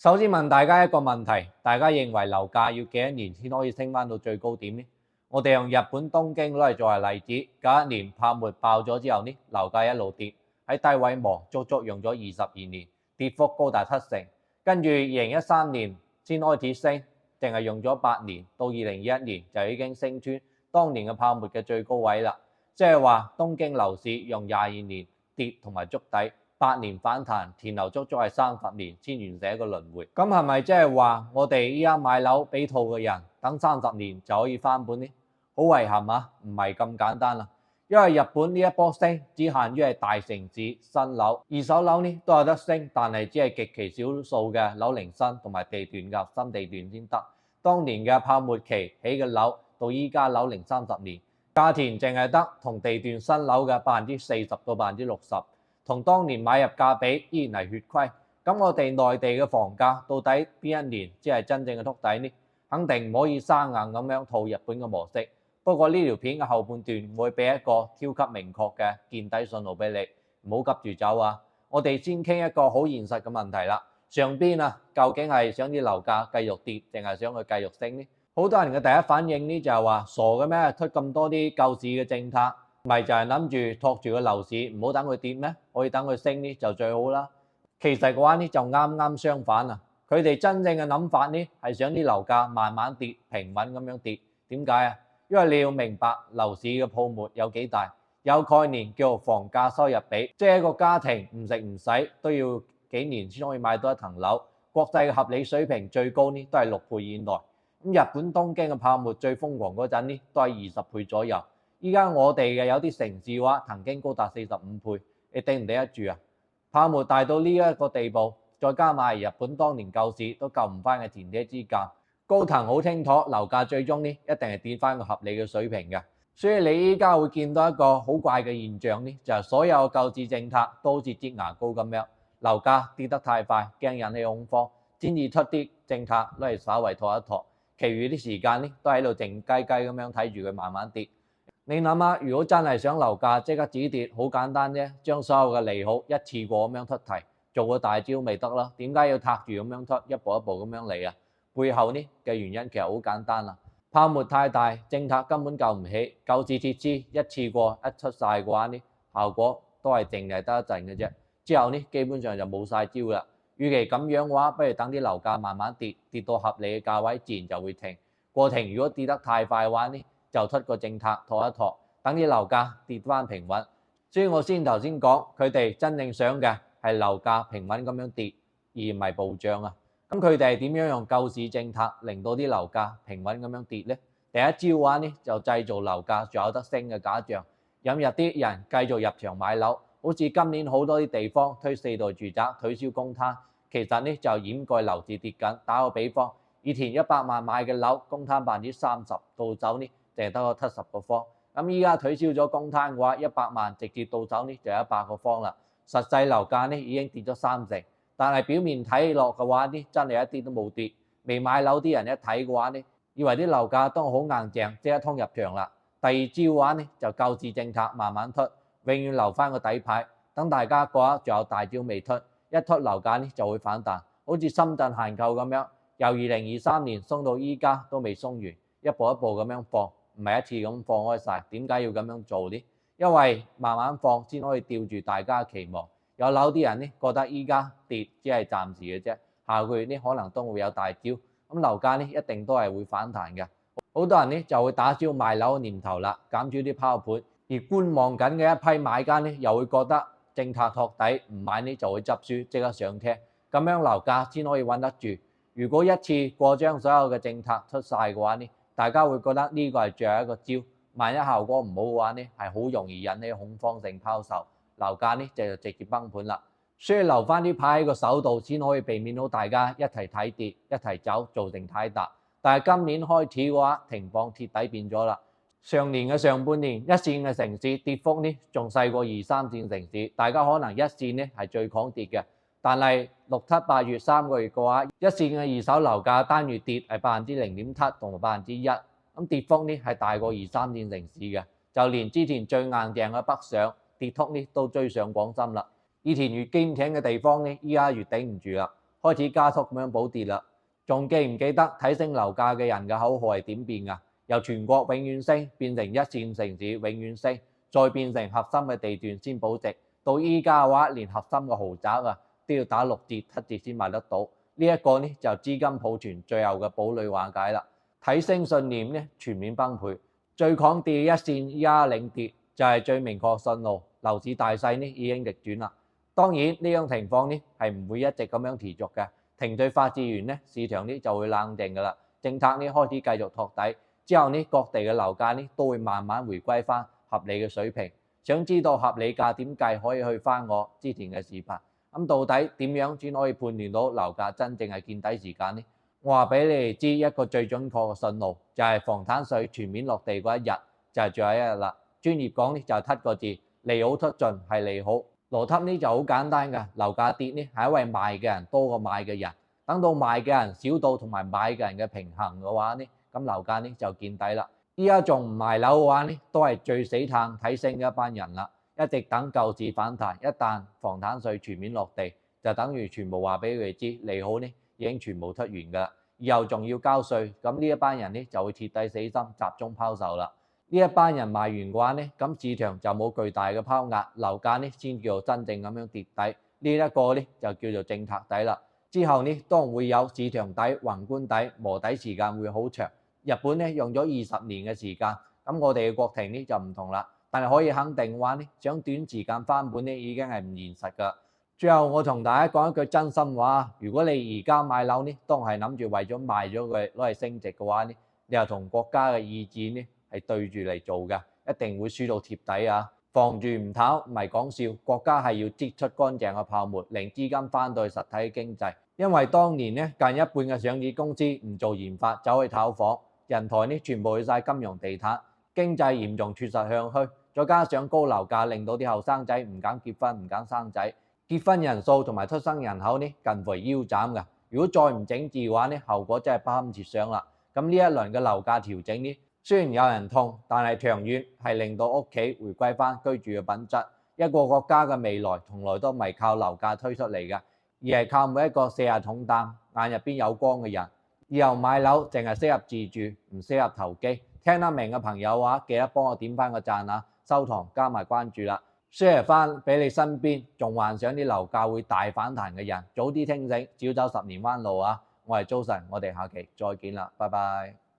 首先問大家一個問題，大家認為樓價要幾多年先可以升翻到最高點呢？我哋用日本東京攞嚟作為例子，91年泡沫爆咗之後呢，樓價一路跌，喺低位磨，足足用咗22年，跌幅高達70%。跟住2013年先開始升，淨係用咗8年，到2021年就已經升穿當年嘅泡沫嘅最高位啦。即係話東京樓市用22年跌同埋築底，8年反彈，前後足足係30年先完成一個輪迴。咁係咪即係話我哋依家買樓俾套嘅人等30年就可以翻本呢？好遺憾啊，唔係咁簡單啦。因為日本呢一波升只限於係大城市新樓，二手樓呢都有得升，但係只係極其少數嘅樓齡新同埋地段嘅核心地段先得。當年嘅泡沫期起嘅樓到依家樓齡30年，價錢淨係得同地段新樓嘅40%到60%，同當年買入價比依然係血虧。咁我哋內地嘅房價到底邊一年先係真正嘅篤底呢？肯定唔可以生硬咁樣套日本嘅模式。不過呢條片嘅後半段會俾一個超級明確嘅見底信號俾你，唔好急住走啊！我哋先傾一個好現實嘅問題啦。上邊啊，究竟係想啲樓價繼續跌，定係想佢繼續升呢？好多人嘅第一反應呢就係話傻嘅咩？推咁多啲救市嘅政策，咪就係諗住托住個樓市，唔好等佢跌咩？可以等佢升呢就最好啦。其實嘅話呢就啱啱相反啊！佢哋真正嘅諗法呢係想啲樓價慢慢跌，平穩咁樣跌。點解啊？因為你要明白樓市嘅泡沫有幾大，有概念叫做房價收入比，即係一個家庭唔食唔使都要幾年先可以買到一層樓。國際嘅合理水平最高呢都係6倍以內。咁日本東京嘅泡沫最瘋狂嗰陣呢都係20倍左右。依家我哋嘅有啲城市嘅話曾經高達45倍，你頂唔頂得住啊？泡沫大到呢一個地步，再加埋日本當年救市都救唔翻嘅前車之鑑。高層好清楚樓價最終呢一定係跌翻個合理嘅水平嘅，所以你依家會見到一個好怪嘅現象呢，就係所有救市政策都好似擠牙膏咁樣，樓價跌得太快，驚引起恐慌，先至出啲政策攞嚟稍為托一托，其餘啲時間呢都喺度靜雞雞咁樣睇住佢慢慢跌。你諗下，如果真係想樓價即刻止跌，好簡單啫，將所有嘅利好一次過咁樣出題，做個大招咪得咯？點解要撻住咁樣出，一步一步咁樣嚟啊？背後呢嘅原因其實好簡單啦，泡沫太大，政策根本救唔起，救市設施一次過一出晒嘅話呢，效果都係淨係得一陣嘅啫。之後呢基本上就冇晒招啦。與其咁樣嘅話，不如等啲樓價慢慢跌，跌到合理嘅價位，自然就會停。過停如果跌得太快嘅話呢，就出個政策托一托，等啲樓價跌翻平穩。所以我頭先講，佢哋真正想嘅係樓價平穩咁樣跌，而唔係暴漲啊。咁佢哋係點樣用救市政策令到啲樓價平穩咁樣跌呢？第一招嘅話呢，就製造樓價仲有得升嘅假象，引入啲人繼續入場買樓。好似今年好多啲地方推4代住宅，取消公攤，其實呢就掩蓋樓市跌緊。打個比方，以前100萬買嘅樓，公攤30%，到手呢淨係得個70個方。咁依家取消咗公攤嘅話，100萬直接到手呢就100個方啦。實際樓價呢已經跌咗30%。但係表面睇落嘅話呢，真係一啲都冇跌。未買樓啲人一睇嘅話呢，以為啲樓價都好硬淨，即刻衝入場啦。第二招嘅話呢，就救市政策慢慢推，永遠留翻個底牌，等大家覺得仲有大招未推，一推樓價呢就會反彈。好似深圳限購咁樣，由2023年鬆到依家都未鬆完，一步一步咁樣放，唔係一次咁放開晒。點解要咁樣做呢？因為慢慢放先可以吊住大家嘅期望。有樓啲人呢覺得依家跌只係暫時嘅啫，下個月呢可能都會有大招，咁樓價呢一定都係會反彈嘅。好多人呢就會打消賣樓嘅念頭啦，減少啲拋盤，而觀望緊嘅一批買家呢又會覺得政策托底，唔買呢就會執輸，即刻上車，咁樣樓價先可以穩得住。如果一次過將所有嘅政策出晒嘅話呢，大家會覺得呢個係最後一個招，萬一效果唔好嘅話呢，係好容易引起恐慌性拋售。樓價呢就直接崩盤啦，所以留翻啲牌喺個手度先可以避免到大家一齊睇跌一齊走，造成太大。但係今年開始嘅話，情況徹底變咗啦。上年嘅上半年，一線嘅城市跌幅呢仲細過2、3線城市，大家可能一線呢係最抗跌嘅，但係6、7、8月3個月嘅話，一線嘅二手樓價單月跌係0.7%同埋1%，咁跌幅呢係大過2、3線城市嘅，就連之前最硬淨嘅北上跌幅呢都追上廣深啦。以前越堅挺嘅地方呢，依家越頂唔住啦。開始加速咁樣補跌啦。仲記唔記得睇升樓價嘅人嘅口號係點變㗎？由全國永遠升變成一線城市永遠升，再變成核心嘅地段先保值。到依家嘅話，連核心嘅豪宅啊都要打6折7折先買得到。呢一個呢就資金抱存最後嘅堡壘瓦解啦。睇升信念呢全面崩潰，最抗跌一線依家領跌就係最明確信號，樓市大勢呢已經逆轉啦。當然呢種情況呢係唔會一直咁樣持續嘅，停滯發展完呢市場呢就會冷靜㗎啦，政策呢開始繼續托底，之後呢各地嘅樓價呢都會慢慢回歸翻合理嘅水平。想知道合理價點計，可以去翻我之前嘅視頻。咁到底點樣先可以判斷到樓價真正係見底時間呢？我話俾你哋知一個最準確嘅信號，就係房產稅全面落地嗰一日，就係最後一日啦。專業講呢就係7個字：利好出盡係利好。邏輯呢就好簡單㗎，樓價跌呢係因為賣嘅人多過買嘅人，等到賣嘅人少到同埋買嘅人嘅平衡嘅話呢，咁樓價呢就見底啦。依家仲唔賣樓嘅話呢，都係最死撐睇升嘅一班人啦，一直等救市反彈。一旦房產稅全面落地，就等於全部話俾佢哋知利好呢已經全部出完㗎啦，以後仲要交稅，咁呢一班人呢就會徹底死心，集中拋售啦。呢一班人賣完嘅話呢，咁市場就冇巨大嘅拋壓，樓價呢先叫做真正咁樣跌底。呢一個呢就叫做政策底啦。之後呢當會有市場底、宏觀底，磨底時間會好長。日本呢用咗20年嘅時間，咁我哋嘅國情呢就唔同啦。但係可以肯定嘅話呢，想短時間翻本呢已經係唔現實㗎。最後我同大家講一句真心話，如果你而家買樓呢，當係諗住為咗賣咗佢攞嚟升值嘅話呢，你又同國家嘅意志呢係對住嚟做嘅，一定會輸到貼底啊！防住唔炒唔係講笑，國家係要擠出乾淨嘅泡沫，令資金翻到去實體嘅經濟。因為當年呢近一半嘅上市公司唔做研發，走去炒房，人才呢全部去晒金融地產，經濟嚴重脫實向虛。再加上高樓價，令到啲後生仔唔敢結婚，唔敢生仔，結婚人數同埋出生人口呢近乎腰斬㗎。如果再唔整治嘅話呢，後果真係不堪設想啦。咁呢一輪嘅樓價調整呢，雖然有人痛，但係長遠係令到屋企回歸翻居住嘅品質。一個國家嘅未來從來都唔係靠樓價推出嚟嘅，而係靠每一個40重擔、眼入邊有光嘅人。以後買樓淨係適合自住，唔適合投機。聽得明嘅朋友嘅話，記得幫我點翻個讚啊，收藏加埋關注啦 ，share 翻俾你身邊仲幻想啲樓價會大反彈嘅人，早啲清醒，少走10年彎路啊！我係 Joe，我哋下期再見啦，拜拜。